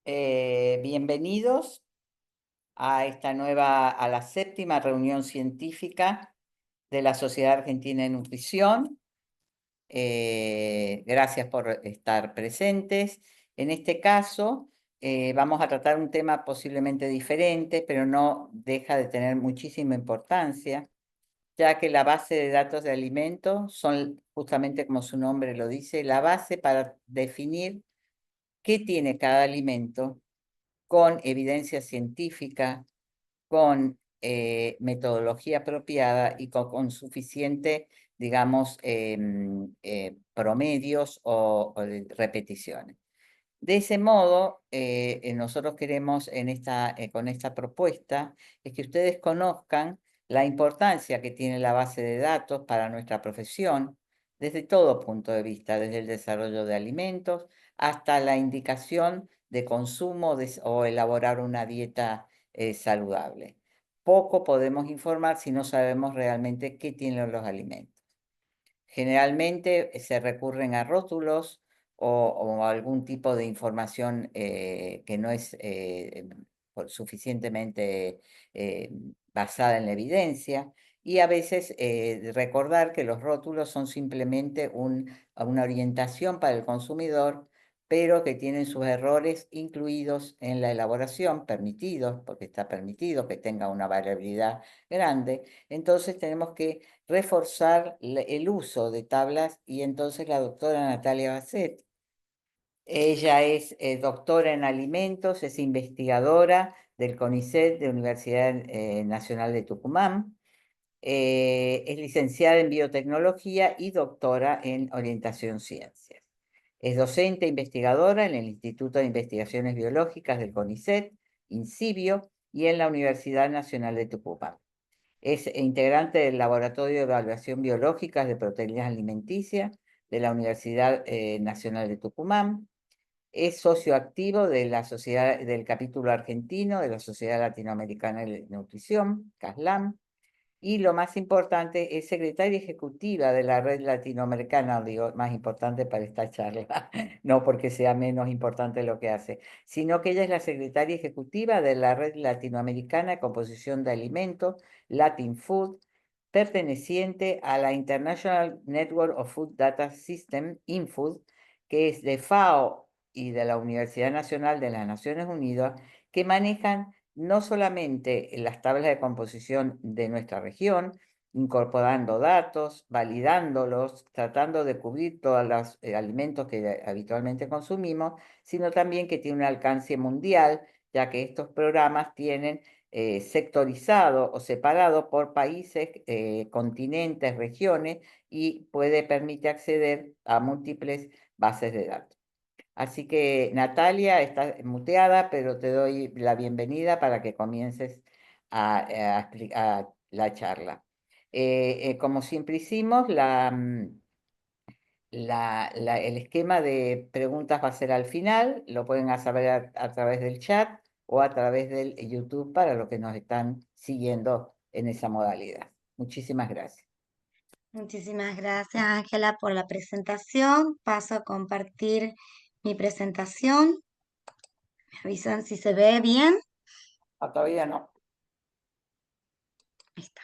Bienvenidos a la séptima reunión científica de la Sociedad Argentina de Nutrición. Gracias por estar presentes. En este caso, vamos a tratar un tema posiblemente diferente, pero no deja de tener muchísima importancia, ya que la base de datos de alimentos son, justamente como su nombre lo dice, la base para definir qué tiene cada alimento con evidencia científica, con metodología apropiada y con suficiente, digamos, promedios o de repeticiones. De ese modo, nosotros queremos con esta propuesta es que ustedes conozcan la importancia que tiene la base de datos para nuestra profesión desde todo punto de vista, desde el desarrollo de alimentos hasta la indicación de consumo o elaborar una dieta saludable. Poco podemos informar si no sabemos realmente qué tienen los alimentos. Generalmente se recurren a rótulos o algún tipo de información que no es suficientemente basada en la evidencia, y a veces recordar que los rótulos son simplemente una orientación para el consumidor, pero que tienen sus errores incluidos en la elaboración, permitidos, porque está permitido que tenga una variabilidad grande. Entonces tenemos que reforzar el uso de tablas, y entonces la doctora Natalia Basset, ella es doctora en alimentos, es investigadora del CONICET de Universidad Nacional de Tucumán, es licenciada en biotecnología y doctora en orientación ciencias. Es docente e investigadora en el Instituto de Investigaciones Biológicas del CONICET, INCIBio, y en la Universidad Nacional de Tucumán. Es integrante del Laboratorio de Evaluación Biológica de Proteínas Alimenticias de la Universidad Nacional de Tucumán. Es socio activo de la sociedad, del capítulo argentino de la Sociedad Latinoamericana de Nutrición, CASLAM. Y lo más importante, es secretaria ejecutiva de la Red Latinoamericana, digo, más importante para esta charla, no porque sea menos importante lo que hace, sino que ella es la secretaria ejecutiva de la Red Latinoamericana de Composición de Alimentos, Latin Food, perteneciente a la International Network of Food Data System, InFood, que es de FAO y de la Universidad Nacional de las Naciones Unidas, que manejan no solamente las tablas de composición de nuestra región, incorporando datos, validándolos, tratando de cubrir todos los alimentos que habitualmente consumimos, sino también que tiene un alcance mundial, ya que estos programas tienen sectorizado o separado por países, continentes, regiones, y permite acceder a múltiples bases de datos. Así que, Natalia, estás muteada, pero te doy la bienvenida para que comiences a la charla. Como siempre hicimos, el esquema de preguntas va a ser al final, lo pueden saber a través del chat o a través del YouTube para los que nos están siguiendo en esa modalidad. Muchísimas gracias. Muchísimas gracias, Ángela, por la presentación. Paso a compartir mi presentación. Me avisan si se ve bien. Todavía no. Ahí está.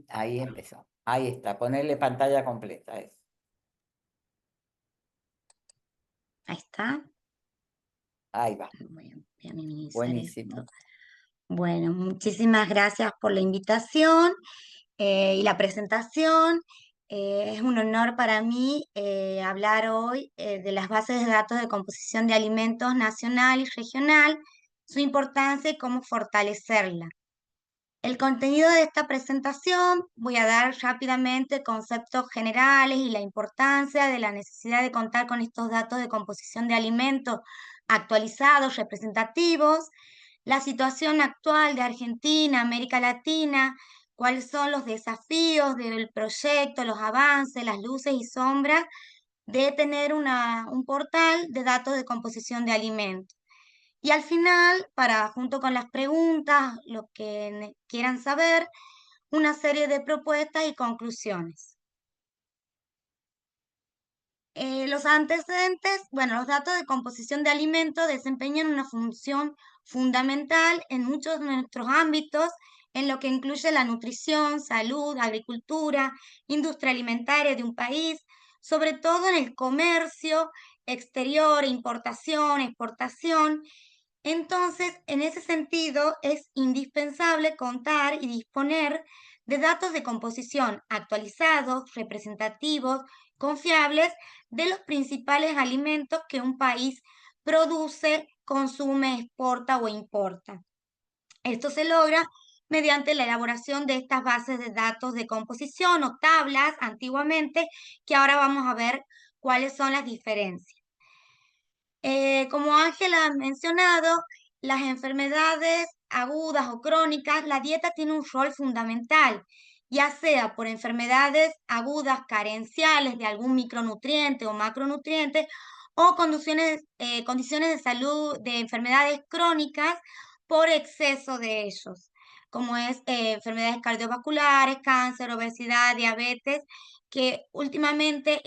Ahí empezó. Ahí está, ponerle pantalla completa. Ahí está. Ahí va. Voy a minimizar esto. Buenísimo. Bueno, muchísimas gracias por la invitación y la presentación. Es un honor para mí hablar hoy de las bases de datos de composición de alimentos nacional y regional, su importancia y cómo fortalecerla. El contenido de esta presentación, voy a dar rápidamente conceptos generales y la importancia de la necesidad de contar con estos datos de composición de alimentos actualizados, representativos, la situación actual de Argentina, América Latina, cuáles son los desafíos del proyecto, los avances, las luces y sombras de tener un portal de datos de composición de alimentos. Y al final, junto con las preguntas, lo que quieran saber, una serie de propuestas y conclusiones. Los antecedentes, bueno, los datos de composición de alimentos desempeñan una función fundamental en muchos de nuestros ámbitos, en lo que incluye la nutrición, salud, agricultura, industria alimentaria de un país, sobre todo en el comercio exterior, importación, exportación. Entonces, en ese sentido, es indispensable contar y disponer de datos de composición actualizados, representativos, confiables de los principales alimentos que un país produce, consume, exporta o importa. Esto se logra mediante la elaboración de estas bases de datos de composición o tablas antiguamente, que ahora vamos a ver cuáles son las diferencias. Como Ángela ha mencionado, las enfermedades agudas o crónicas, la dieta tiene un rol fundamental, ya sea por enfermedades agudas carenciales de algún micronutriente o macronutriente, o condiciones de salud de enfermedades crónicas por exceso de ellos, como es enfermedades cardiovasculares, cáncer, obesidad, diabetes, que últimamente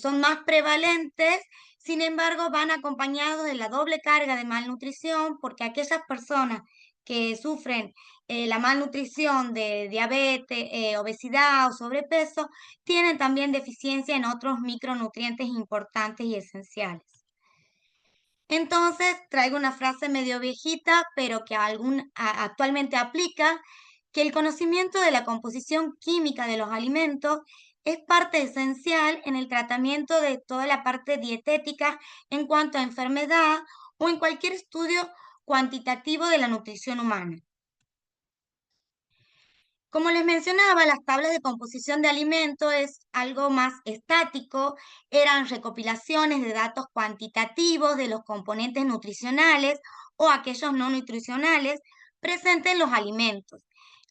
son más prevalentes. Sin embargo, van acompañados de la doble carga de malnutrición, porque aquellas personas que sufren la malnutrición de diabetes, obesidad o sobrepeso, tienen también deficiencia en otros micronutrientes importantes y esenciales. Entonces, traigo una frase medio viejita, pero que actualmente aplica, que el conocimiento de la composición química de los alimentos es parte esencial en el tratamiento de toda la parte dietética en cuanto a enfermedad o en cualquier estudio cuantitativo de la nutrición humana. Como les mencionaba, las tablas de composición de alimentos es algo más estático, eran recopilaciones de datos cuantitativos de los componentes nutricionales o aquellos no nutricionales presentes en los alimentos,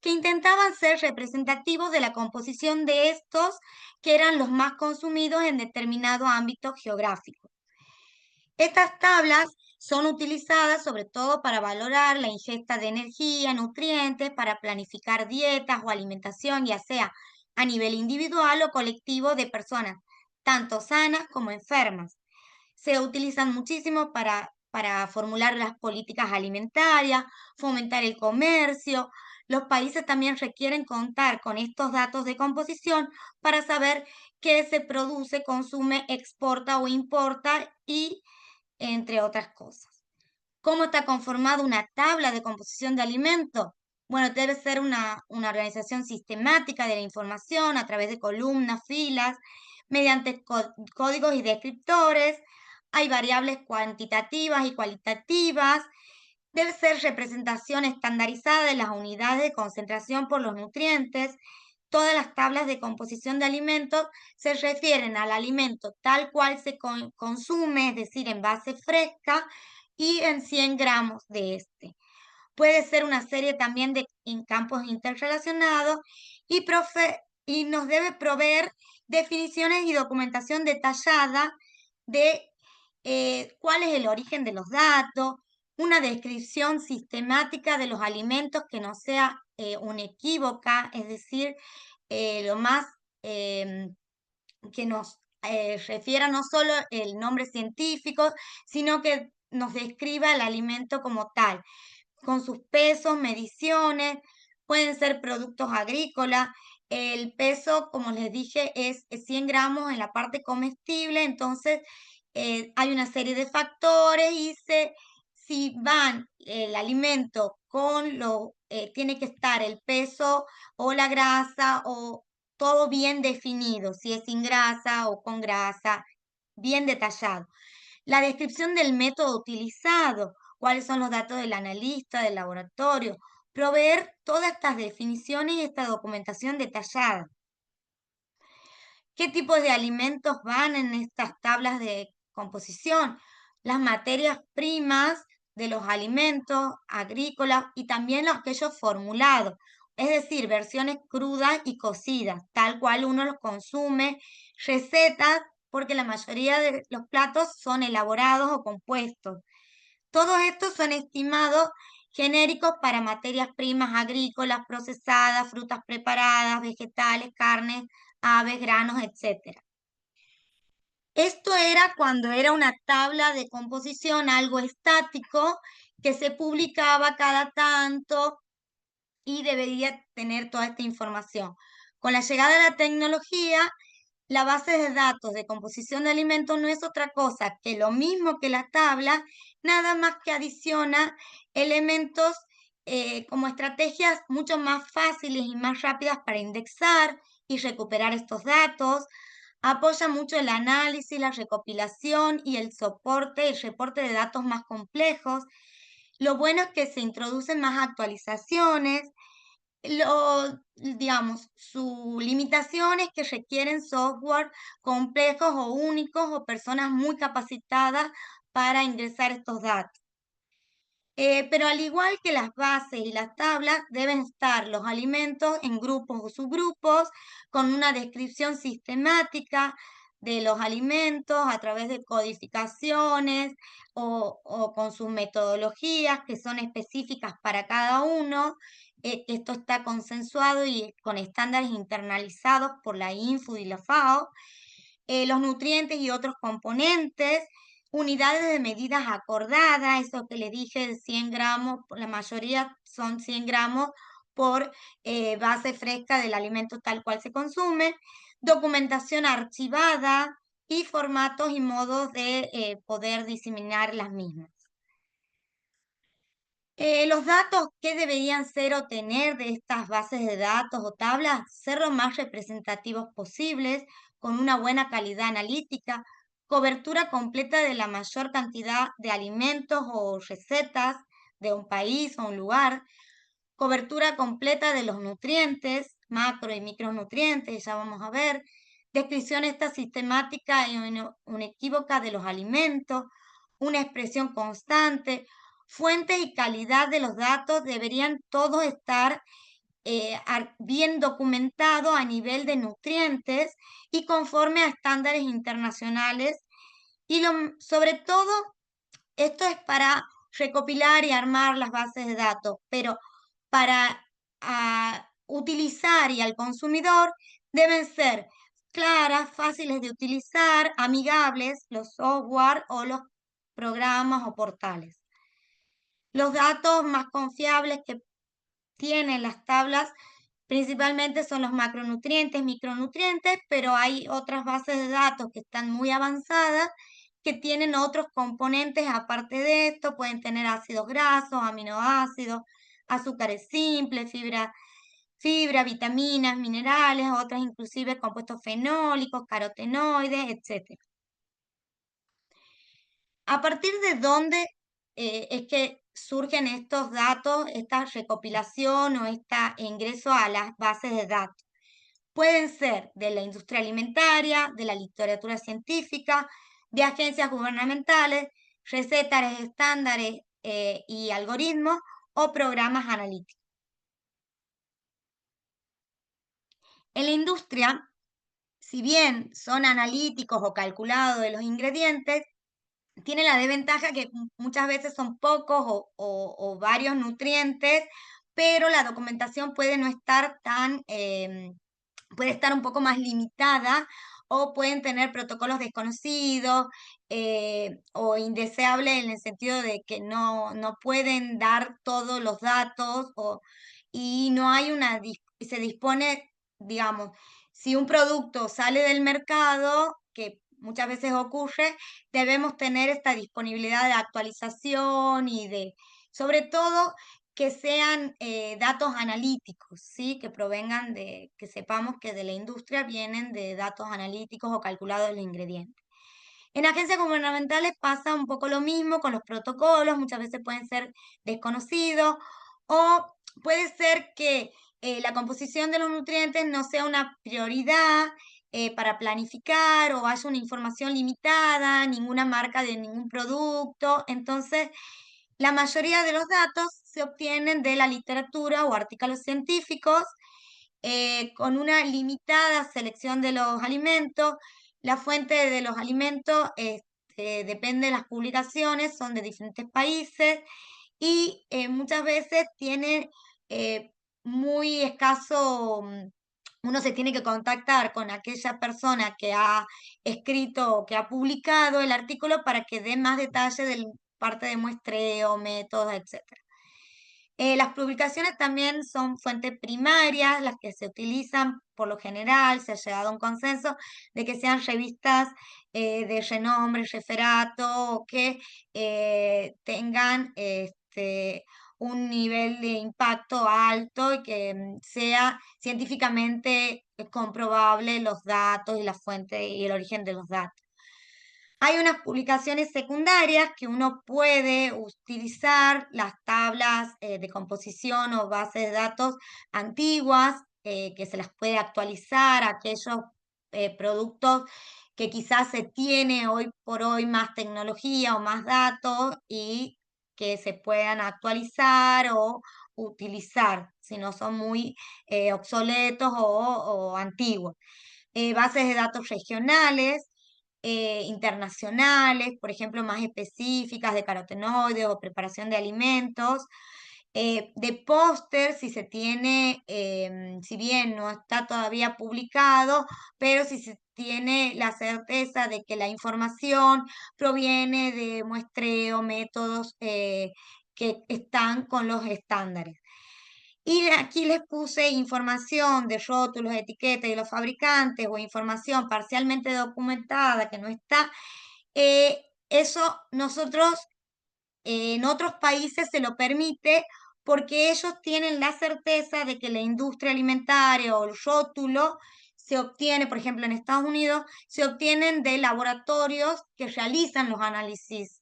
que intentaban ser representativos de la composición de estos que eran los más consumidos en determinado ámbito geográfico. Estas tablas son utilizadas sobre todo para valorar la ingesta de energía, nutrientes, para planificar dietas o alimentación, ya sea a nivel individual o colectivo de personas, tanto sanas como enfermas. Se utilizan muchísimo para formular las políticas alimentarias, fomentar el comercio. Los países también requieren contar con estos datos de composición para saber qué se produce, consume, exporta o importa y entre otras cosas. ¿Cómo está conformada una tabla de composición de alimentos? Bueno, debe ser una organización sistemática de la información a través de columnas, filas, mediante códigos y descriptores. Hay variables cuantitativas y cualitativas. Debe ser representación estandarizada de las unidades de concentración por los nutrientes. Todas las tablas de composición de alimentos se refieren al alimento tal cual se consume, es decir, en base fresca y en 100 gramos de este. Puede ser una serie también de en campos interrelacionados y, y nos debe proveer definiciones y documentación detallada de cuál es el origen de los datos, una descripción sistemática de los alimentos que no sea unequívoca, es decir, lo más que nos refiera no solo el nombre científico, sino que nos describa el alimento como tal, con sus pesos, mediciones, pueden ser productos agrícolas. El peso, como les dije, es 100 gramos en la parte comestible, entonces hay una serie de factores y si van el alimento con tiene que estar el peso o la grasa o todo bien definido, si es sin grasa o con grasa, bien detallado. La descripción del método utilizado, cuáles son los datos del analista, del laboratorio, proveer todas estas definiciones y esta documentación detallada. ¿Qué tipos de alimentos van en estas tablas de composición? Las materias primas de los alimentos agrícolas y también los aquellos formulados, es decir, versiones crudas y cocidas, tal cual uno los consume, recetas, porque la mayoría de los platos son elaborados o compuestos. Todos estos son estimados genéricos para materias primas agrícolas, procesadas, frutas preparadas, vegetales, carnes, aves, granos, etc. Esto era cuando era una tabla de composición, algo estático, que se publicaba cada tanto y debería tener toda esta información. Con la llegada de la tecnología, la base de datos de composición de alimentos no es otra cosa que lo mismo que la tabla, nada más que adiciona elementos como estrategias mucho más fáciles y más rápidas para indexar y recuperar estos datos. Apoya mucho el análisis, la recopilación y el reporte de datos más complejos. Lo bueno es que se introducen más actualizaciones. Digamos, su limitación es que requieren software complejos o únicos o personas muy capacitadas para ingresar estos datos. Pero al igual que las bases y las tablas, deben estar los alimentos en grupos o subgrupos con una descripción sistemática de los alimentos a través de codificaciones o con sus metodologías que son específicas para cada uno. Esto está consensuado y con estándares internalizados por la INFUD y la FAO. Los nutrientes y otros componentes, unidades de medidas acordadas, eso que les dije de 100 gramos, la mayoría son 100 gramos por base fresca del alimento tal cual se consume, documentación archivada y formatos y modos de poder diseminar las mismas. Los datos que deberían ser o tener de estas bases de datos o tablas, ser lo más representativos posibles, con una buena calidad analítica, cobertura completa de la mayor cantidad de alimentos o recetas de un país o un lugar, cobertura completa de los nutrientes, macro y micronutrientes, ya vamos a ver, descripción esta sistemática y inequívoca de los alimentos, una expresión constante, fuentes y calidad de los datos deberían todos estar bien documentados a nivel de nutrientes y conforme a estándares internacionales. Y sobre todo, esto es para recopilar y armar las bases de datos, pero para utilizar y al consumidor deben ser claras, fáciles de utilizar, amigables, los software o los programas o portales. Los datos más confiables que tienen las tablas principalmente son los macronutrientes, micronutrientes, pero hay otras bases de datos que están muy avanzadas que tienen otros componentes aparte de esto, pueden tener ácidos grasos, aminoácidos, azúcares simples, fibra, vitaminas, minerales, otras inclusive compuestos fenólicos, carotenoides, etc. ¿A partir de dónde es que surgen estos datos, esta recopilación o este ingreso a las bases de datos? Pueden ser de la industria alimentaria, de la literatura científica, de agencias gubernamentales, recetas, estándares y algoritmos o programas analíticos. En la industria, si bien son analíticos o calculados de los ingredientes, tiene la desventaja que muchas veces son pocos o varios nutrientes, pero la documentación puede no estar tan, puede estar un poco más limitada o pueden tener protocolos desconocidos o indeseables en el sentido de que no pueden dar todos los datos y no hay se dispone, digamos, si un producto sale del mercado, que muchas veces ocurre, debemos tener esta disponibilidad de actualización y sobre todo, que sean datos analíticos, ¿sí? Que provengan que sepamos que de la industria vienen de datos analíticos o calculados de los ingredientes. En agencias gubernamentales pasa un poco lo mismo con los protocolos, muchas veces pueden ser desconocidos o puede ser que la composición de los nutrientes no sea una prioridad para planificar o haya una información limitada, ninguna marca de ningún producto. Entonces, la mayoría de los datos se obtienen de la literatura o artículos científicos con una limitada selección de los alimentos. La fuente de los alimentos depende de las publicaciones, son de diferentes países y muchas veces tiene muy escaso uno se tiene que contactar con aquella persona que ha escrito o que ha publicado el artículo para que dé más detalle de parte de muestreo, métodos, etc. Las publicaciones también son fuentes primarias, las que se utilizan por lo general, se ha llegado a un consenso de que sean revistas de renombre, referato, o que tengan un nivel de impacto alto y que sea científicamente comprobable los datos y la fuente y el origen de los datos. Hay unas publicaciones secundarias que uno puede utilizar, las tablas de composición o bases de datos antiguas, que se las puede actualizar, aquellos productos que quizás se tiene hoy por hoy más tecnología o más datos y que se puedan actualizar o utilizar, si no son muy obsoletos o antiguos. Bases de datos regionales, internacionales, por ejemplo, más específicas de carotenoides o preparación de alimentos, de póster, si se tiene, si bien no está todavía publicado, pero si se tiene la certeza de que la información proviene de muestreo, métodos que están con los estándares. Y aquí les puse información de rótulos, etiquetas de los fabricantes o información parcialmente documentada que no está. Eso nosotros en otros países se lo permite porque ellos tienen la certeza de que la industria alimentaria o el rótulo se obtiene, por ejemplo, en Estados Unidos, se obtienen de laboratorios que realizan los análisis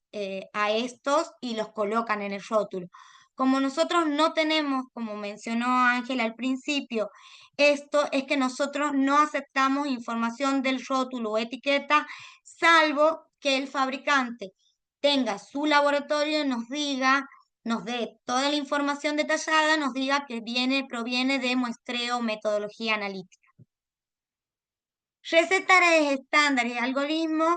a estos y los colocan en el rótulo. Como nosotros no tenemos, como mencionó Ángela al principio, esto es que nosotros no aceptamos información del rótulo o etiqueta, salvo que el fabricante tenga su laboratorio y nos diga, nos dé toda la información detallada, nos diga que proviene de muestreo o metodología analítica. Recetas estándares y algoritmos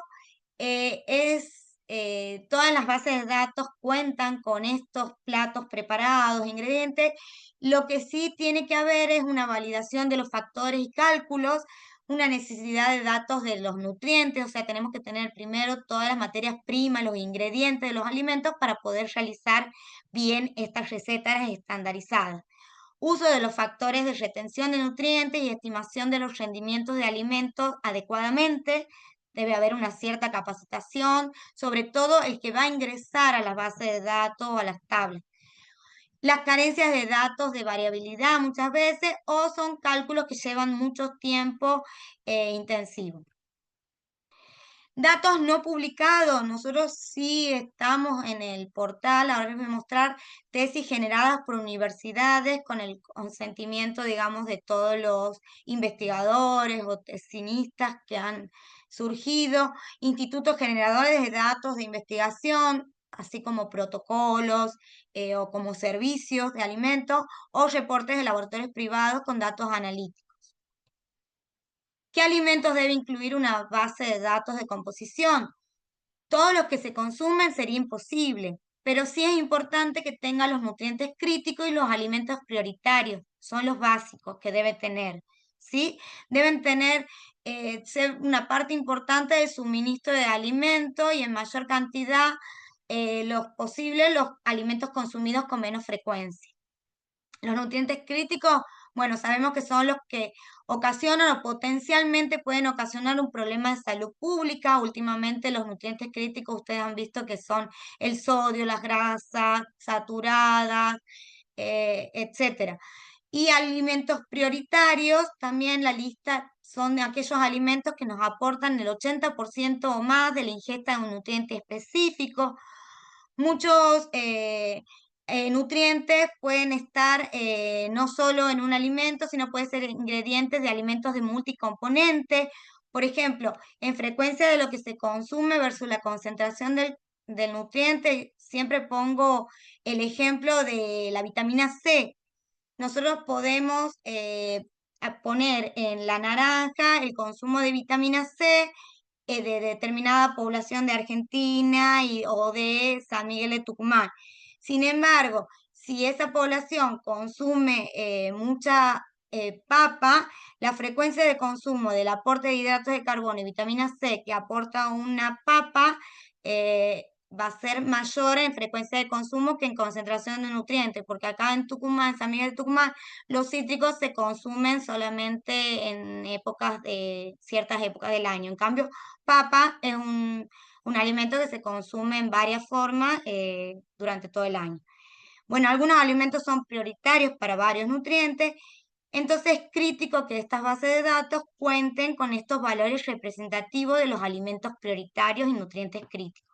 todas las bases de datos cuentan con estos platos preparados, ingredientes. Lo que sí tiene que haber es una validación de los factores y cálculos, una necesidad de datos de los nutrientes, o sea, tenemos que tener primero todas las materias primas, los ingredientes de los alimentos para poder realizar bien estas recetas estandarizadas. Uso de los factores de retención de nutrientes y estimación de los rendimientos de alimentos adecuadamente. Debe haber una cierta capacitación, sobre todo el que va a ingresar a las bases de datos o a las tablas. Las carencias de datos de variabilidad muchas veces o son cálculos que llevan mucho tiempo intensivo. Datos no publicados, nosotros sí estamos en el portal, ahora les voy a mostrar tesis generadas por universidades con el consentimiento, digamos, de todos los investigadores o tesinistas que han surgido, institutos generadores de datos de investigación, así como protocolos o como servicios de alimentos o reportes de laboratorios privados con datos analíticos. ¿Qué alimentos debe incluir una base de datos de composición? Todos los que se consumen sería imposible, pero sí es importante que tenga los nutrientes críticos y los alimentos prioritarios, son los básicos que debe tener, ¿sí? Deben tener, ser una parte importante del suministro de alimentos y en mayor cantidad los posibles los alimentos consumidos con menos frecuencia. Los nutrientes críticos, bueno, sabemos que son los que ocasionan o potencialmente pueden ocasionar un problema de salud pública. Últimamente los nutrientes críticos ustedes han visto que son el sodio, las grasas saturadas, etcétera. Y alimentos prioritarios, también la lista son de aquellos alimentos que nos aportan el 80% o más de la ingesta de un nutriente específico. Muchos nutrientes pueden estar no solo en un alimento, sino pueden ser ingredientes de alimentos de multicomponentes. Por ejemplo, en frecuencia de lo que se consume versus la concentración del nutriente, siempre pongo el ejemplo de la vitamina C. Nosotros podemos poner en la naranja el consumo de vitamina C de determinada población de Argentina o de San Miguel de Tucumán. Sin embargo, si esa población consume mucha papa, la frecuencia de consumo del aporte de hidratos de carbono y vitamina C que aporta una papa va a ser mayor en frecuencia de consumo que en concentración de nutrientes, porque acá en Tucumán, en San Miguel de Tucumán, los cítricos se consumen solamente en épocas de ciertas épocas del año. En cambio, papa es un alimento que se consume en varias formas durante todo el año. Bueno, algunos alimentos son prioritarios para varios nutrientes, entonces es crítico que estas bases de datos cuenten con estos valores representativos de los alimentos prioritarios y nutrientes críticos.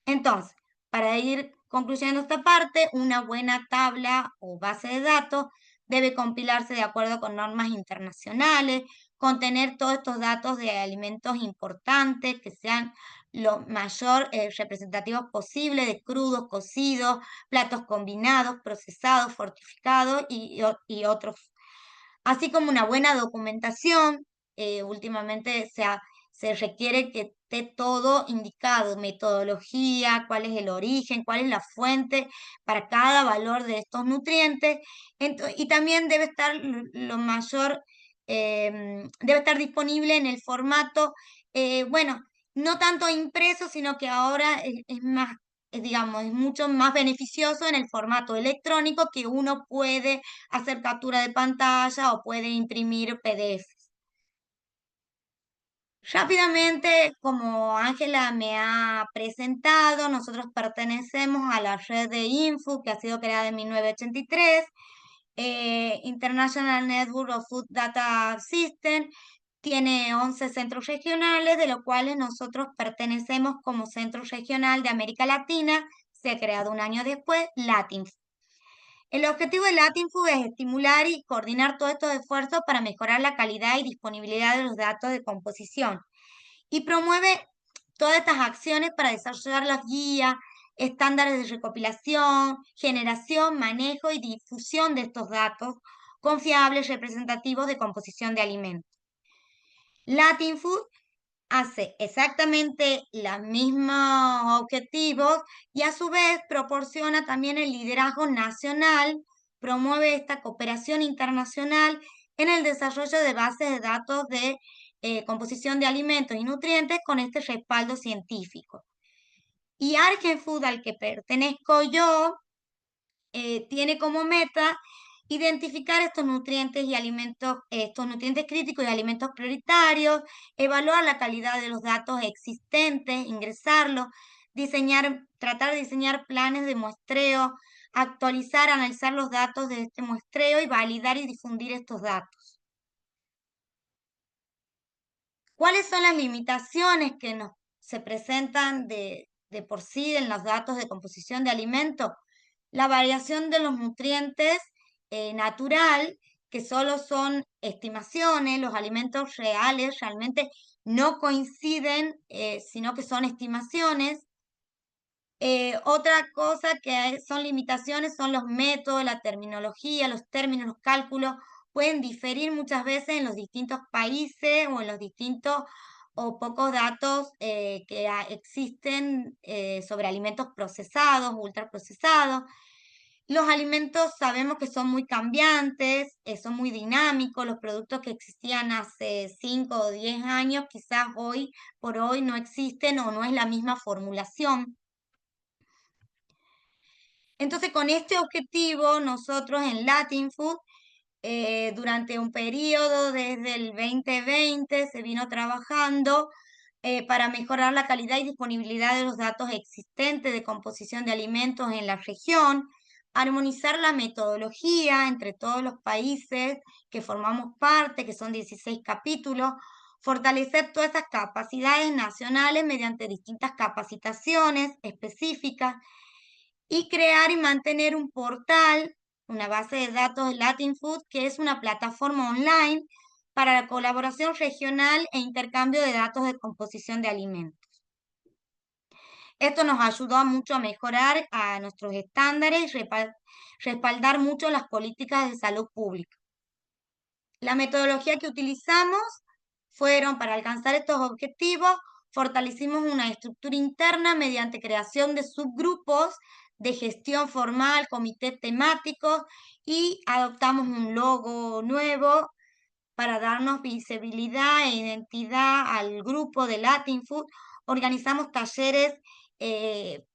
Entonces, para ir concluyendo esta parte, una buena tabla o base de datos debe compilarse de acuerdo con normas internacionales, contener todos estos datos de alimentos importantes que sean lo mayor representativos posible de crudos, cocidos, platos combinados, procesados, fortificados y otros, así como una buena documentación. Últimamente se requiere que esté todo indicado, metodología, cuál es el origen, cuál es la fuente para cada valor de estos nutrientes. Y también debe estar lo mayor, debe estar disponible en el formato, bueno, no tanto impreso, sino que ahora es más, digamos, es mucho más beneficioso en el formato electrónico, que uno puede hacer captura de pantalla o puede imprimir PDF. Rápidamente, como Ángela me ha presentado, nosotros pertenecemos a la red de Info, que ha sido creada en 1983, International Network of Food Data System. Tiene 11 centros regionales, de los cuales nosotros pertenecemos como Centro Regional de América Latina. Se ha creado un año después, LatinFood. El objetivo de LatinFood es estimular y coordinar todos estos esfuerzos para mejorar la calidad y disponibilidad de los datos de composición, y promueve todas estas acciones para desarrollar las guías, estándares de recopilación, generación, manejo y difusión de estos datos confiables, representativos de composición de alimentos. LatinFood hace exactamente los mismos objetivos y a su vez proporciona también el liderazgo nacional, promueve esta cooperación internacional en el desarrollo de bases de datos de composición de alimentos y nutrientes con este respaldo científico. Y Argenfood, al que pertenezco yo, tiene como meta identificar estos nutrientes y alimentos, estos nutrientes críticos y alimentos prioritarios, evaluar la calidad de los datos existentes, ingresarlos, diseñar, tratar de diseñar planes de muestreo, actualizar, analizar los datos de este muestreo y validar y difundir estos datos. ¿Cuáles son las limitaciones que se presentan de por sí en los datos de composición de alimentos? La variación de los nutrientes natural, que solo son estimaciones, los alimentos reales realmente no coinciden, sino que son estimaciones. Otra cosa son limitaciones, son los métodos, la terminología, los términos, los cálculos, pueden diferir muchas veces en los distintos países o en los distintos o pocos datos que existen sobre alimentos procesados, ultraprocesados. Los alimentos sabemos que son muy cambiantes, son muy dinámicos. Los productos que existían hace 5 o 10 años, quizás hoy por hoy no existen o no es la misma formulación. Entonces, con este objetivo, nosotros en Latin Food, durante un periodo desde el 2020, se vino trabajando para mejorar la calidad y disponibilidad de los datos existentes de composición de alimentos en la región, armonizar la metodología entre todos los países que formamos parte, que son 16 capítulos, fortalecer todas esas capacidades nacionales mediante distintas capacitaciones específicas, y crear y mantener un portal, una base de datos de Latin Food, que es una plataforma online para la colaboración regional e intercambio de datos de composición de alimentos. Esto nos ayudó mucho a mejorar a nuestros estándares y respaldar mucho las políticas de salud pública. La metodología que utilizamos fueron para alcanzar estos objetivos. Fortalecimos una estructura interna mediante creación de subgrupos de gestión formal, comités temáticos y adoptamos un logo nuevo para darnos visibilidad e identidad al grupo de Latin Food. Organizamos talleres eh,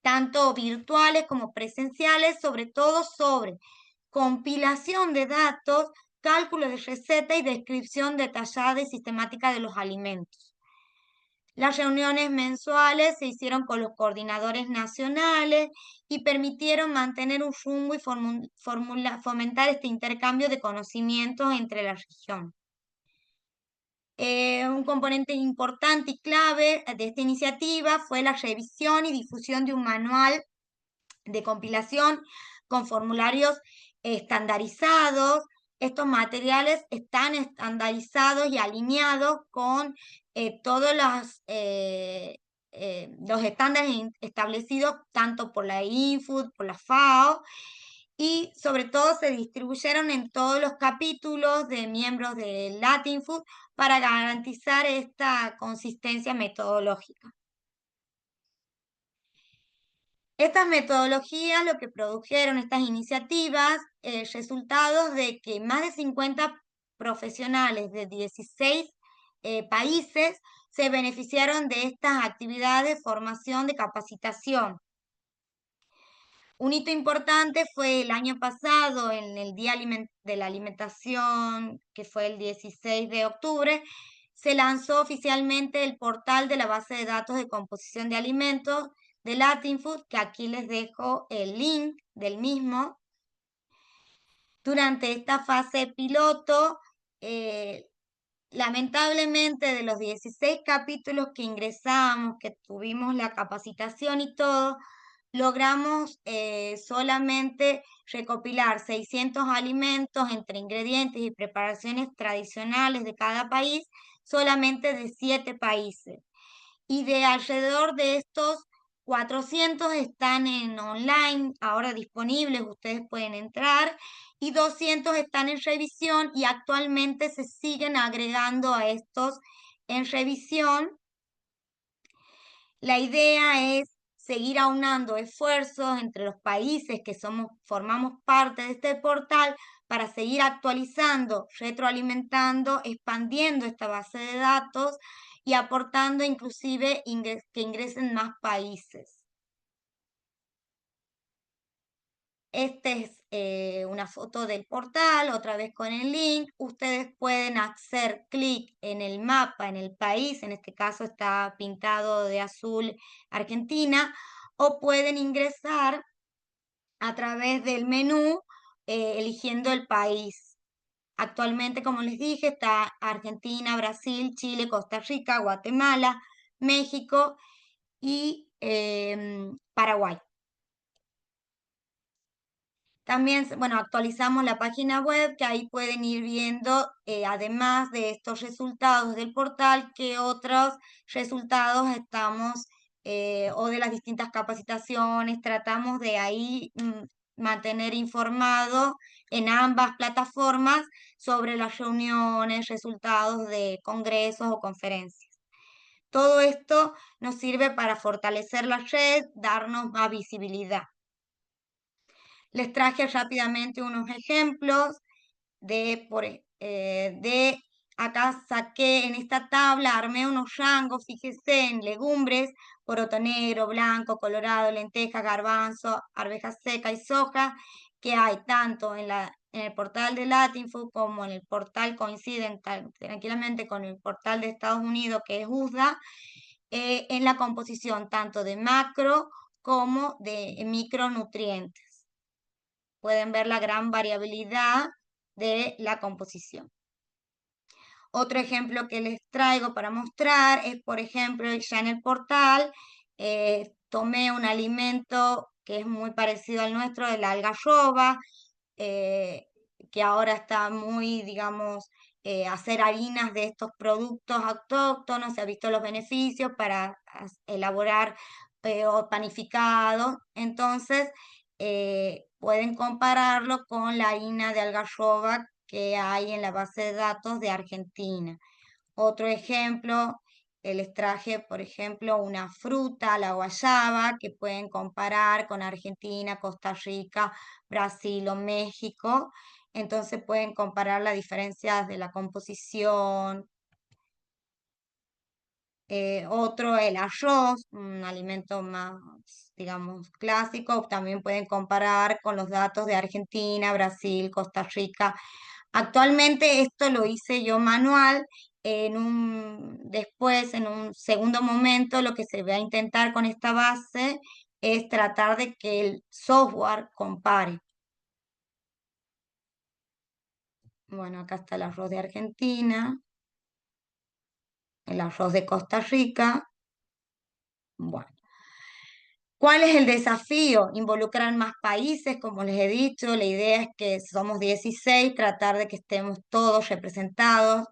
tanto virtuales como presenciales, sobre todo sobre compilación de datos, cálculo de receta y descripción detallada y sistemática de los alimentos. Las reuniones mensuales se hicieron con los coordinadores nacionales y permitieron mantener un rumbo y fomentar este intercambio de conocimientos entre la región. Un componente importante y clave de esta iniciativa fue la revisión y difusión de un manual de compilación con formularios estandarizados. Estos materiales están estandarizados y alineados con todos los estándares establecidos tanto por la INFUD, por la FAO, y sobre todo se distribuyeron en todos los capítulos de miembros de Latin Food para garantizar esta consistencia metodológica. Estas metodologías lo que produjeron estas iniciativas, resultados de que más de 50 profesionales de 16 países se beneficiaron de estas actividades de formación, de capacitación. Un hito importante fue el año pasado, en el Día de la Alimentación, que fue el 16 de octubre, se lanzó oficialmente el portal de la base de datos de composición de alimentos de Latin Food, que aquí les dejo el link del mismo. Durante esta fase piloto, eh, lamentablemente de los 16 capítulos que ingresamos, que tuvimos la capacitación y todo, logramos solamente recopilar 600 alimentos entre ingredientes y preparaciones tradicionales de cada país, solamente de 7 países. Y de alrededor de estos, 400 están en online, ahora disponibles, ustedes pueden entrar, y 200 están en revisión y actualmente se siguen agregando a estos en revisión. La idea es seguir aunando esfuerzos entre los países que formamos parte de este portal para seguir actualizando, retroalimentando, expandiendo esta base de datos y aportando inclusive que ingresen más países. Esta es una foto del portal, otra vez con el link. Ustedes pueden hacer clic en el mapa, en el país, en este caso está pintado de azul Argentina, o pueden ingresar a través del menú eligiendo el país. Actualmente, como les dije, está Argentina, Brasil, Chile, Costa Rica, Guatemala, México y Paraguay. También, bueno, actualizamos la página web, que ahí pueden ir viendo, además de estos resultados del portal, qué otros resultados estamos, o de las distintas capacitaciones, tratamos de ahí mantener informado en ambas plataformas sobre las reuniones, resultados de congresos o conferencias. Todo esto nos sirve para fortalecer la red, darnos más visibilidad. Les traje rápidamente unos ejemplos de acá saqué en esta tabla, armé unos rangos, fíjese en legumbres, poroto negro, blanco, colorado, lenteja, garbanzo, arveja seca y soja, que hay tanto en el portal de Latinfood como en el portal, coinciden tranquilamente con el portal de Estados Unidos, que es USDA, en la composición tanto de macro como de micronutrientes. Pueden ver la gran variabilidad de la composición. Otro ejemplo que les traigo para mostrar es, por ejemplo, ya en el portal, tomé un alimento que es muy parecido al nuestro, de la algarroba, que ahora está muy, digamos, hacer harinas de estos productos autóctonos, se ha visto los beneficios para elaborar o panificado. Entonces, pueden compararlo con la harina de algarroba que hay en la base de datos de Argentina. Otro ejemplo les traje, por ejemplo, una fruta, la guayaba, que pueden comparar con Argentina, Costa Rica, Brasil o México. Entonces pueden comparar las diferencias de la composición. Otro, el arroz, un alimento más, digamos, clásico. También pueden comparar con los datos de Argentina, Brasil, Costa Rica. Actualmente esto lo hice yo manual. Después, en un segundo momento, lo que se va a intentar con esta base es tratar de que el software compare. Bueno, acá está el arroz de Argentina, el arroz de Costa Rica. Bueno. ¿Cuál es el desafío? Involucrar más países, como les he dicho. La idea es que somos 16, tratar de que estemos todos representados,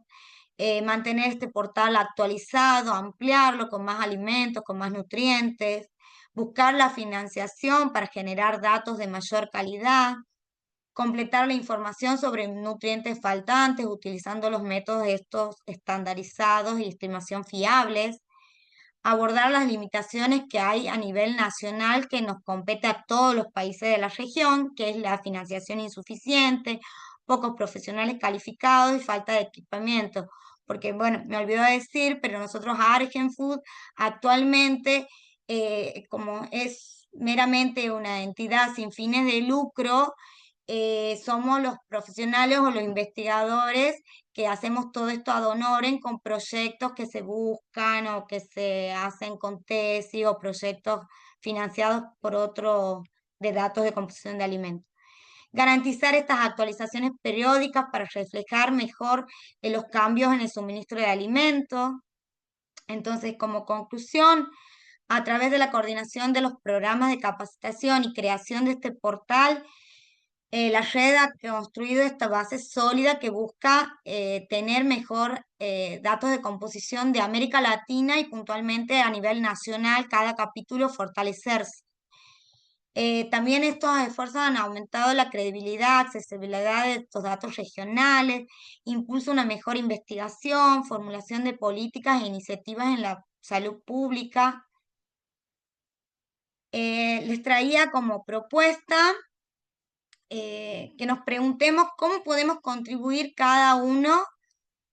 mantener este portal actualizado, ampliarlo con más alimentos, con más nutrientes, buscar la financiación para generar datos de mayor calidad, completar la información sobre nutrientes faltantes utilizando los métodos estos estandarizados y estimación fiables, abordar las limitaciones que hay a nivel nacional que nos compete a todos los países de la región, que es la financiación insuficiente, pocos profesionales calificados y falta de equipamiento. Porque, bueno, me olvidó decir, pero nosotros Argen Food actualmente, como es meramente una entidad sin fines de lucro, somos los profesionales o los investigadores que hacemos todo esto ad honorem con proyectos que se buscan o que se hacen con tesis o proyectos financiados por otro de datos de composición de alimentos. Garantizar estas actualizaciones periódicas para reflejar mejor los cambios en el suministro de alimentos. Entonces, como conclusión, a través de la coordinación de los programas de capacitación y creación de este portal, la red ha construido esta base sólida que busca tener mejor datos de composición de América Latina y puntualmente a nivel nacional, cada capítulo fortalecerse. También estos esfuerzos han aumentado la credibilidad, accesibilidad de estos datos regionales, impulsa una mejor investigación, formulación de políticas e iniciativas en la salud pública. Les traía como propuesta que nos preguntemos cómo podemos contribuir cada uno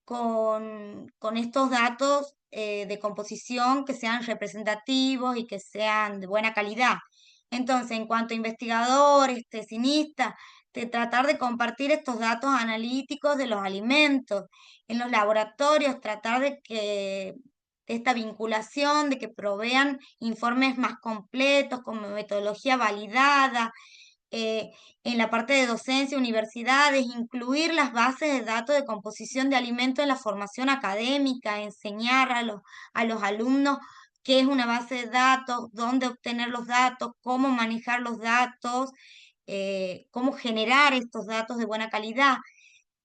con estos datos de composición que sean representativos y que sean de buena calidad. Entonces, en cuanto a investigadores, tesinistas, de tratar de compartir estos datos analíticos de los alimentos en los laboratorios, tratar de que de esta vinculación, de que provean informes más completos, con metodología validada, eh, en la parte de docencia, universidades, incluir las bases de datos de composición de alimentos en la formación académica, enseñar a los alumnos qué es una base de datos, dónde obtener los datos, cómo manejar los datos, cómo generar estos datos de buena calidad.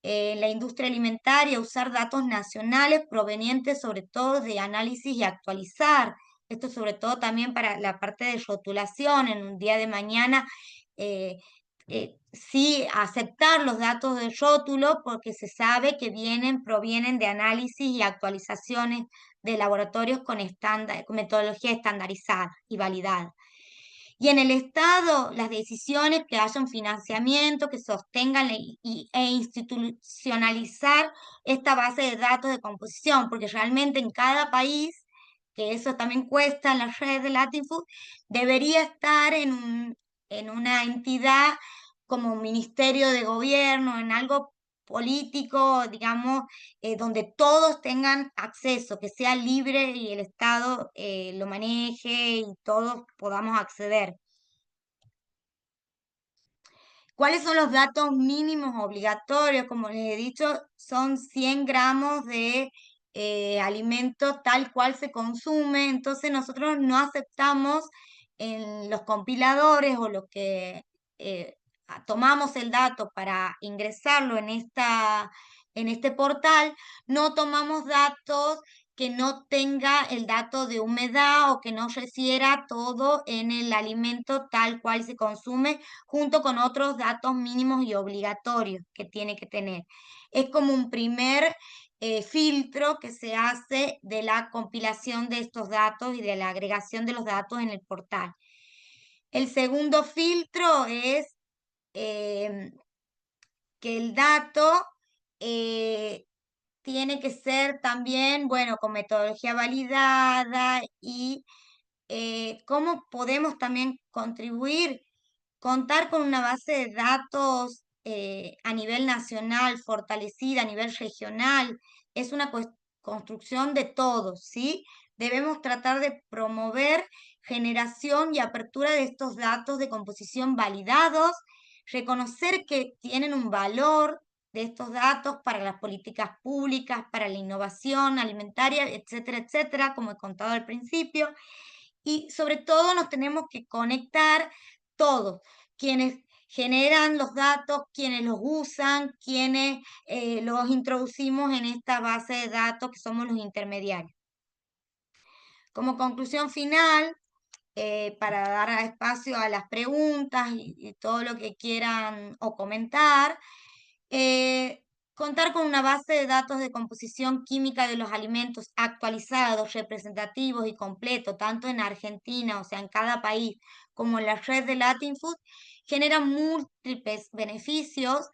La industria alimentaria, usar datos nacionales provenientes sobre todo de análisis y actualizar. Esto sobre todo también para la parte de rotulación en un día de mañana. eh, sí, aceptar los datos del rótulo porque se sabe que provienen de análisis y actualizaciones de laboratorios con con metodología estandarizada y validada. Y en el Estado, las decisiones que haya un financiamiento, que sostengan e institucionalizar esta base de datos de composición, porque realmente en cada país, que eso también cuesta en la red de Latinfood, debería estar en una entidad como un ministerio de gobierno, en algo político, digamos, donde todos tengan acceso, que sea libre y el Estado lo maneje y todos podamos acceder. ¿Cuáles son los datos mínimos obligatorios? Como les he dicho, son 100 gramos de alimento tal cual se consume. Entonces nosotros no aceptamos en los compiladores o lo que tomamos el dato para ingresarlo en este portal, no tomamos datos que no tenga el dato de humedad o que no refiera todo en el alimento tal cual se consume, junto con otros datos mínimos y obligatorios que tiene que tener. Es como un primer filtro que se hace de la compilación de estos datos y de la agregación de los datos en el portal. El segundo filtro es em, que el dato eh, tiene que ser también, bueno, con metodología validada y cómo podemos también contribuir, contar con una base de datos a nivel nacional, fortalecida a nivel regional, es una construcción de todos, ¿sí? Debemos tratar de promover generación y apertura de estos datos de composición validados, reconocer que tienen un valor de estos datos para las políticas públicas, para la innovación alimentaria, etcétera, etcétera, como he contado al principio. Y sobre todo nos tenemos que conectar todos, quienes generan los datos, quienes los usan, quienes los introducimos en esta base de datos que somos los intermediarios. Como conclusión final, para dar espacio a las preguntas y todo lo que quieran o comentar, eh, contar con una base de datos de composición química de los alimentos actualizados, representativos y completo, tanto en Argentina, o sea, en cada país, como en la red de Latin Food, genera múltiples beneficios.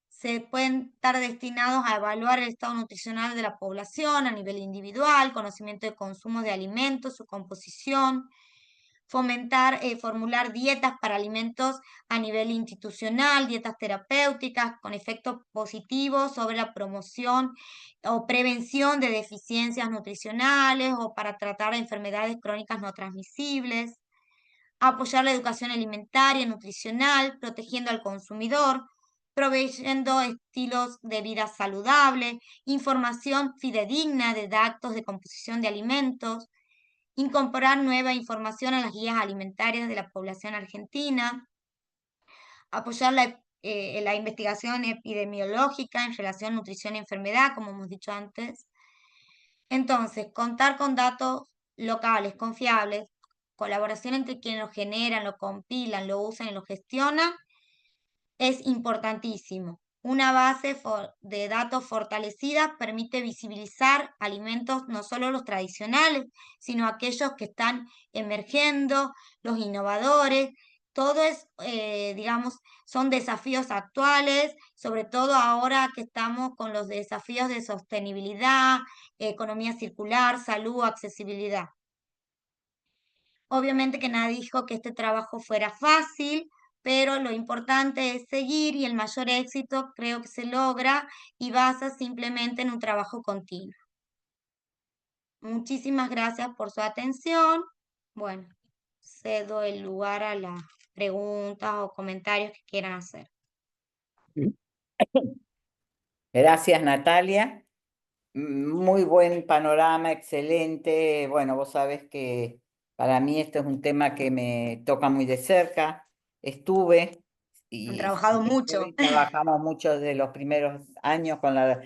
Se pueden estar destinados a evaluar el estado nutricional de la población a nivel individual, conocimiento de consumo de alimentos, su composición, fomentar, formular dietas para alimentos a nivel institucional, dietas terapéuticas con efectos positivos sobre la promoción o prevención de deficiencias nutricionales o para tratar enfermedades crónicas no transmisibles, apoyar la educación alimentaria y nutricional, protegiendo al consumidor, proveyendo estilos de vida saludables, información fidedigna de datos de composición de alimentos, incorporar nueva información a las guías alimentarias de la población argentina, apoyar la investigación epidemiológica en relación a nutrición y enfermedad, como hemos dicho antes. Entonces, contar con datos locales, confiables, colaboración entre quienes lo generan, lo compilan, lo usan y lo gestionan, es importantísimo. Una base de datos fortalecida permite visibilizar alimentos, no solo los tradicionales, sino aquellos que están emergiendo, los innovadores. Todo es, digamos, son desafíos actuales, sobre todo ahora que estamos con los desafíos de sostenibilidad, economía circular, salud, accesibilidad. Obviamente que nadie dijo que este trabajo fuera fácil, pero lo importante es seguir y el mayor éxito creo que se logra y basa simplemente en un trabajo continuo. Muchísimas gracias por su atención. Bueno, cedo el lugar a las preguntas o comentarios que quieran hacer. Gracias, Natalia. Muy buen panorama, excelente. Bueno, vos sabés que para mí este es un tema que me toca muy de cerca. Estuve Han y trabajado estuve mucho. y trabajamos mucho desde los primeros años con la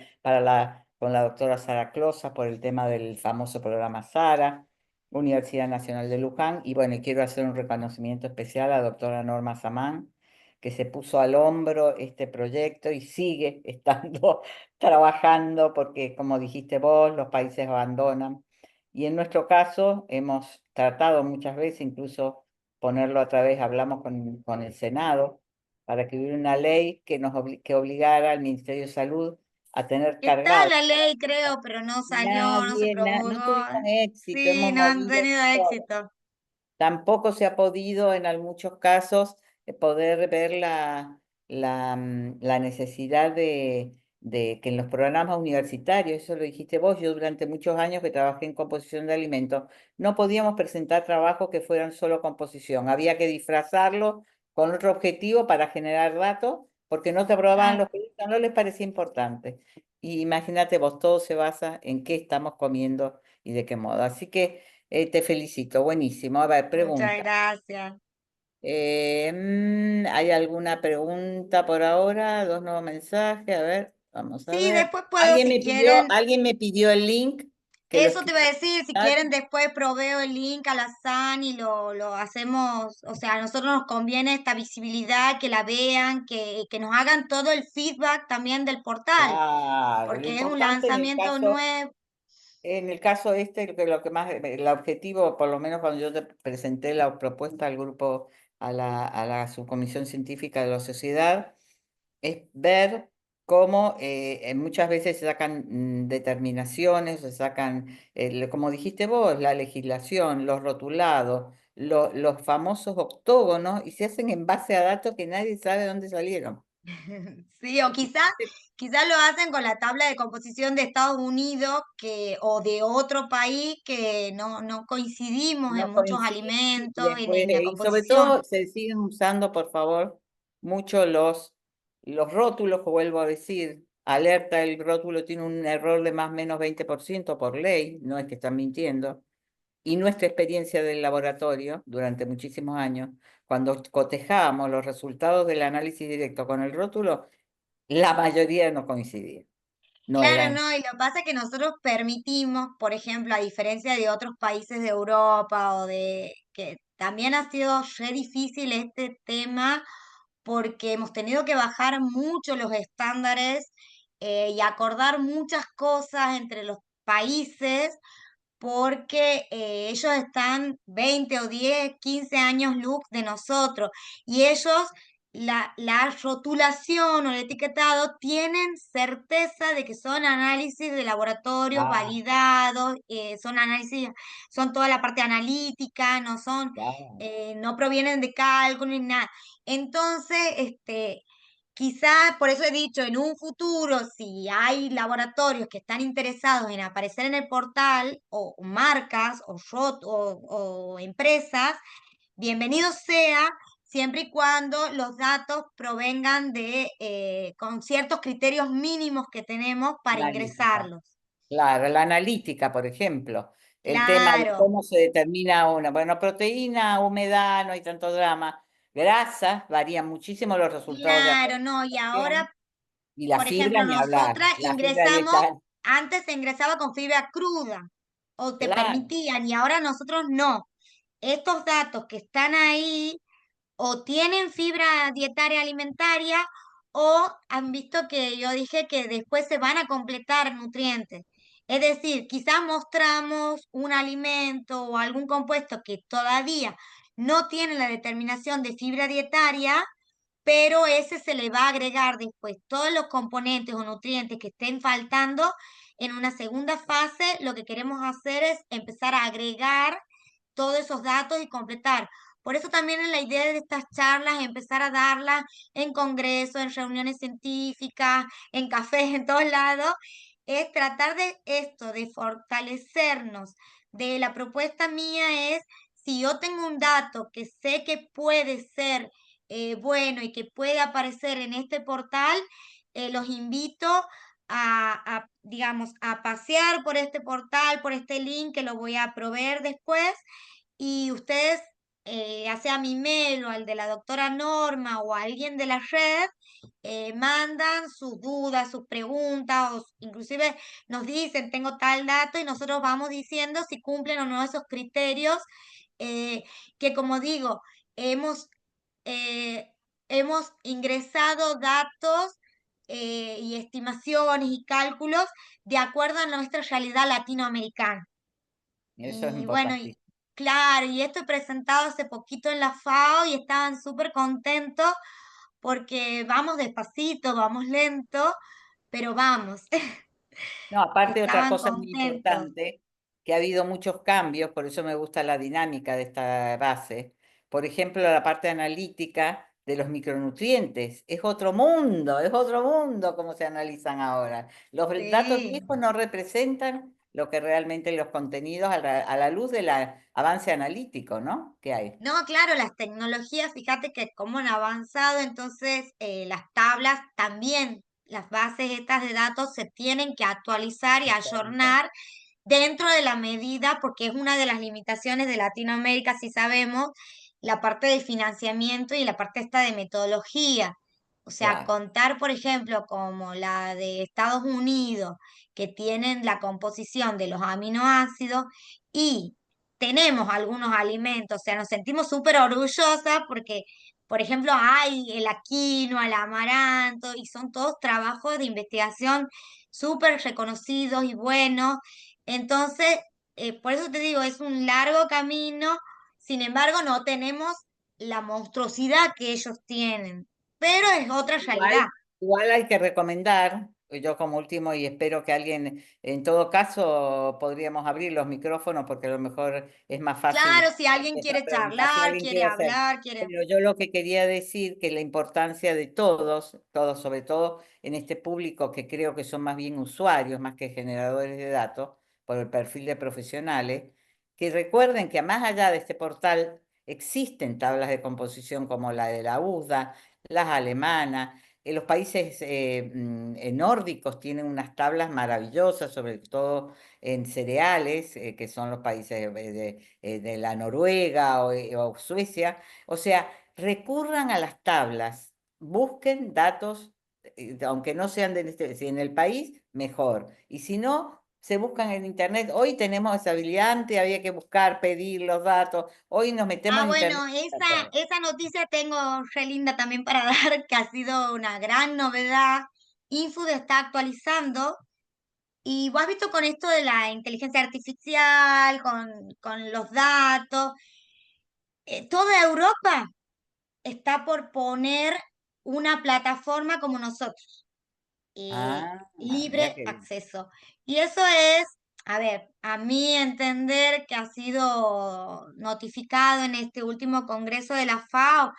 doctora Sara Closa por el tema del famoso programa SARA, Universidad Nacional de Luján. Y bueno, y quiero hacer un reconocimiento especial a la doctora Norma Samán, que se puso al hombro este proyecto y sigue estando trabajando porque, como dijiste vos, los países abandonan. Y en nuestro caso hemos tratado muchas veces, incluso ponerlo a través, hablamos con el Senado, para que hubiera una ley que obligara al Ministerio de Salud a tener Está cargado. la ley, creo, pero no salió, no se No promulgó. tuvimos éxito, Sí, hemos no han movido tenido todo. éxito. Tampoco se ha podido en muchos casos poder ver la necesidad de que en los programas universitarios, eso lo dijiste vos, yo durante muchos años que trabajé en composición de alimentos, no podíamos presentar trabajos que fueran solo composición, había que disfrazarlo con otro objetivo para generar datos, porque no te aprobaban Claro, los proyectos, no les parecía importante. Y imagínate vos, todo se basa en qué estamos comiendo y de qué modo. Así que... te felicito, buenísimo. A ver, muchas pregunta. gracias. ¿Hay alguna pregunta por ahora? Dos nuevos mensajes. A ver, vamos a Sí, ver. después puedo, si quieren. Alguien me pidió el link que los Eso te iba a decir, si quieren después proveo el link a la SAN y lo hacemos, o sea, a nosotros nos conviene esta visibilidad, que la vean, que nos hagan todo el feedback también del portal, claro, lo porque es un importante lanzamiento nuevo. en el caso este, que lo que más, el objetivo, por lo menos cuando yo te presenté la propuesta al grupo, a la subcomisión científica de la sociedad, es ver cómo muchas veces se sacan determinaciones, se sacan, como dijiste vos, la legislación, los rotulados, los famosos octógonos, y se hacen en base a datos que nadie sabe dónde salieron. Sí, o quizás lo hacen con la tabla de composición de Estados Unidos o de otro país que no coincidimos en No muchos coincide y alimentos, después, en la y sobre composición. todo se siguen usando, por favor, mucho los rótulos, que vuelvo a decir, alerta, el rótulo tiene un error de más o menos 20% por ley, no es que están mintiendo. Y nuestra experiencia del laboratorio durante muchísimos años, cuando cotejábamos los resultados del análisis directo con el rótulo, la mayoría no coincidía, no Claro, eran. no, y lo que pasa es que nosotros permitimos, por ejemplo, a diferencia de otros países de Europa o de que también ha sido re difícil este tema porque hemos tenido que bajar mucho los estándares y acordar muchas cosas entre los países porque ellos están 20 o 10 15 años luz de nosotros y ellos, la rotulación o el etiquetado, tienen certeza de que son análisis de laboratorios Ah, validados, son análisis, son toda la parte analítica, no son, claro. no provienen de cálculo ni nada. Entonces, quizás, por eso he dicho, en un futuro, si hay laboratorios que están interesados en aparecer en el portal, o marcas, o empresas, bienvenido sea, siempre y cuando los datos provengan con ciertos criterios mínimos que tenemos para Analítica. ingresarlos. Claro, la analítica, por ejemplo, el tema de Claro, cómo se determina una, bueno, proteína, humedad, no hay tanto drama. Grasas, varían muchísimo los resultados de claro, acuerdo no, y a la ahora, alimentación. Y la por fibra, ejemplo, ni hablar, nosotras la fibra ingresamos, dietal, antes se ingresaba con fibra cruda, o te claro, permitían, y ahora nosotros no. Estos datos que están ahí o tienen fibra dietaria alimentaria o han visto que yo dije que después se van a completar nutrientes. Es decir, quizás mostramos un alimento o algún compuesto que todavía no tiene la determinación de fibra dietaria, pero ese se le va a agregar después todos los componentes o nutrientes que estén faltando. En una segunda fase, lo que queremos hacer es empezar a agregar todos esos datos y completar. Por eso también es la idea de estas charlas, empezar a darlas en congresos, en reuniones científicas, en cafés, en todos lados, es tratar de esto, de fortalecernos. De la propuesta mía es, si yo tengo un dato que sé que puede ser bueno y que puede aparecer en este portal, los invito digamos, a pasear por este portal, por este link que lo voy a proveer después y ustedes, ya sea a mi mail o al de la doctora Norma o a alguien de la red, mandan sus dudas, sus preguntas, o inclusive nos dicen, tengo tal dato, y nosotros vamos diciendo si cumplen o no esos criterios, eh, que como digo, hemos, eh, hemos ingresado datos y estimaciones y cálculos de acuerdo a nuestra realidad latinoamericana. eso es Y bueno, importantísimo. claro, y esto he presentado hace poquito en la FAO y estaban súper contentos porque vamos despacito, vamos lento, pero vamos, No, aparte otra estaban cosa muy contentos. importante, que ha habido muchos cambios, por eso me gusta la dinámica de esta base. Por ejemplo, la parte analítica de los micronutrientes. Es otro mundo como se analizan ahora. Los datos Sí. viejos no representan lo que realmente los contenidos a la luz del avance analítico, ¿no? Que hay. No, claro, las tecnologías, fíjate que cómo han avanzado, entonces las tablas también, las bases estas de datos se tienen que actualizar y ayornar dentro de la medida, porque es una de las limitaciones de Latinoamérica, si sabemos, la parte de financiamiento y la parte esta de metodología. O sea, claro. contar, por ejemplo, como la de Estados Unidos, que tienen la composición de los aminoácidos y tenemos algunos alimentos, o sea, nos sentimos súper orgullosas porque, por ejemplo, hay el quinoa, el amaranto, y son todos trabajos de investigación súper reconocidos y buenos. Entonces, por eso te digo, es un largo camino, sin embargo, no tenemos la monstruosidad que ellos tienen, pero es otra realidad. Igual hay que recomendar, yo como último, y espero que alguien, en todo caso, podríamos abrir los micrófonos porque a lo mejor es más Claro, fácil si alguien esta quiere pregunta, si charlar, alguien quiere quiere hacer. hablar, quiere... Pero yo lo que quería decir que la importancia de todos, todos, sobre todo en este público que creo que son más bien usuarios, más que generadores de datos, por el perfil de profesionales, que recuerden que más allá de este portal existen tablas de composición como la de la USDA, las alemanas. Los países nórdicos tienen unas tablas maravillosas, sobre todo en cereales, que son los países de la Noruega o Suecia. O sea, recurran a las tablas, busquen datos, aunque no sean si en el país, mejor. Y si no, se buscan en internet. Hoy tenemos esa habilidad, antes había que buscar, pedir los datos. Hoy nos metemos Ah, en internet. bueno, esa noticia tengo re linda también para dar, que ha sido una gran novedad. Infood está actualizando y vos has visto con esto de la inteligencia artificial, con los datos, toda Europa está por poner una plataforma como nosotros. Ah, mira Libre qué bien. acceso. Y eso es, a ver, a mi entender que ha sido notificado en este último congreso de la FAO,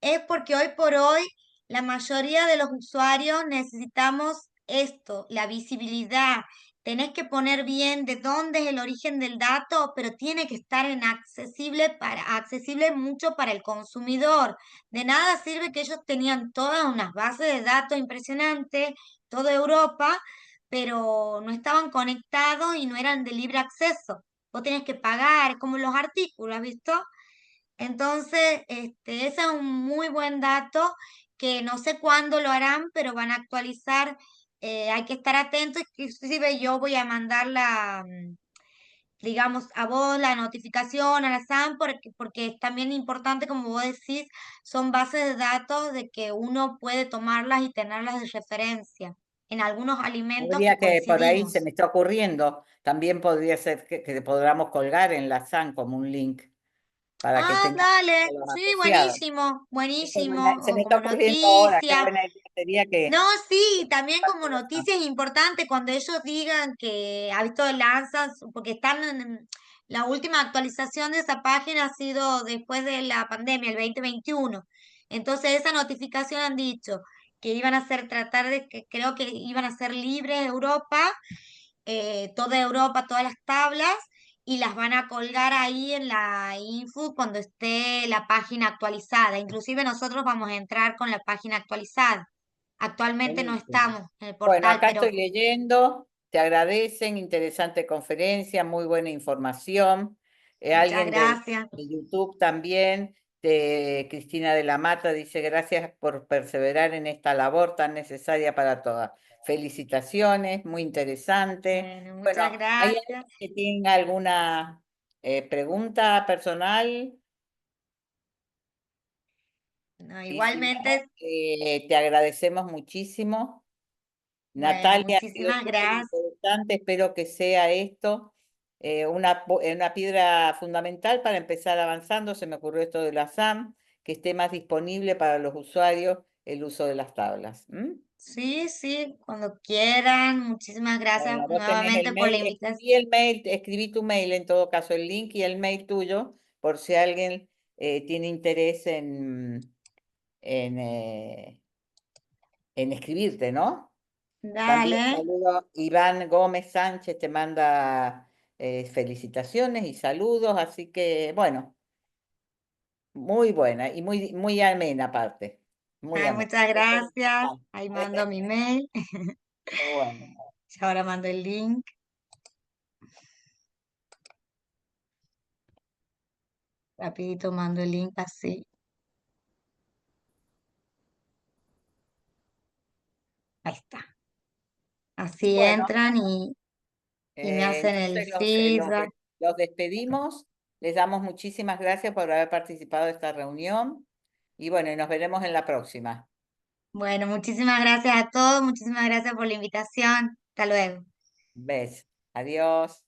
es porque hoy por hoy la mayoría de los usuarios necesitamos esto, la visibilidad. Tenés que poner bien de dónde es el origen del dato, pero tiene que estar en accesible mucho para el consumidor. De nada sirve que ellos tenían todas unas bases de datos impresionantes, toda Europa, pero no estaban conectados y no eran de libre acceso. Vos tenés que pagar, como los artículos, ¿has visto? Entonces, ese es un muy buen dato que no sé cuándo lo harán, pero van a actualizar. Hay que estar atentos. Inclusive yo voy a mandar digamos, a vos la notificación, a la SAM, porque es también importante, como vos decís, son bases de datos de que uno puede tomarlas y tenerlas de referencia en algunos alimentos que Habría que, por ahí se coincidimos. me está ocurriendo, también podría ser que podamos colgar en la SAN como un link para que Ah, tengamos dale, los sí, asociados. buenísimo, Eso buenísimo, se o me está como ocurriendo ahora, qué noticia. buena idea sería No, que... sí, también como noticia es importante cuando ellos digan que ha visto lanzas, porque están en la última actualización de esa página ha sido después de la pandemia, el 2021. Entonces, esa notificación han dicho que iban a hacer, tratar de que creo que iban a ser libres Europa, toda Europa, todas las tablas, y las van a colgar ahí en la info cuando esté la página actualizada. Inclusive nosotros vamos a entrar con la página actualizada. Actualmente no Buenísimo. estamos en el Bueno, portal, acá estoy pero leyendo, te agradecen, interesante conferencia, muy buena información. muchas Alguien gracias. de YouTube también, de Cristina de la Mata, dice gracias por perseverar en esta labor tan necesaria para todas. Felicitaciones, muy interesante. Bueno, Bueno, muchas ¿hay gracias. alguien que tenga alguna pregunta personal? No, Y si no, igualmente, te agradecemos muchísimo. bueno, Natalia, ha sido muchísimas súper gracias. interesante. Espero que sea esto una piedra fundamental para empezar avanzando. Se me ocurrió esto de la SAM, que esté más disponible para los usuarios el uso de las tablas. ¿M? Sí, sí, cuando quieran. Muchísimas gracias Bueno, vos tenés nuevamente el por la mail, invitación. escribí tu mail en todo caso, el link y el mail tuyo, por si alguien tiene interés en, eh, en escribirte, ¿no? También Dale. saludo, Iván Gómez Sánchez te manda felicitaciones y saludos, así que bueno, muy buena y muy, muy amena aparte, muy Ay, amena. muchas gracias. Ahí mando mi mail. Bueno, Ahora mando el link. Rapidito mando el link así. Ahí está. Así Bueno, entran y me hacen el entonces feedback. los despedimos. Les damos muchísimas gracias por haber participado de esta reunión y bueno, y nos veremos en la próxima. Bueno, muchísimas gracias a todos, muchísimas gracias por la invitación. Hasta luego. ¿Ves? Adiós.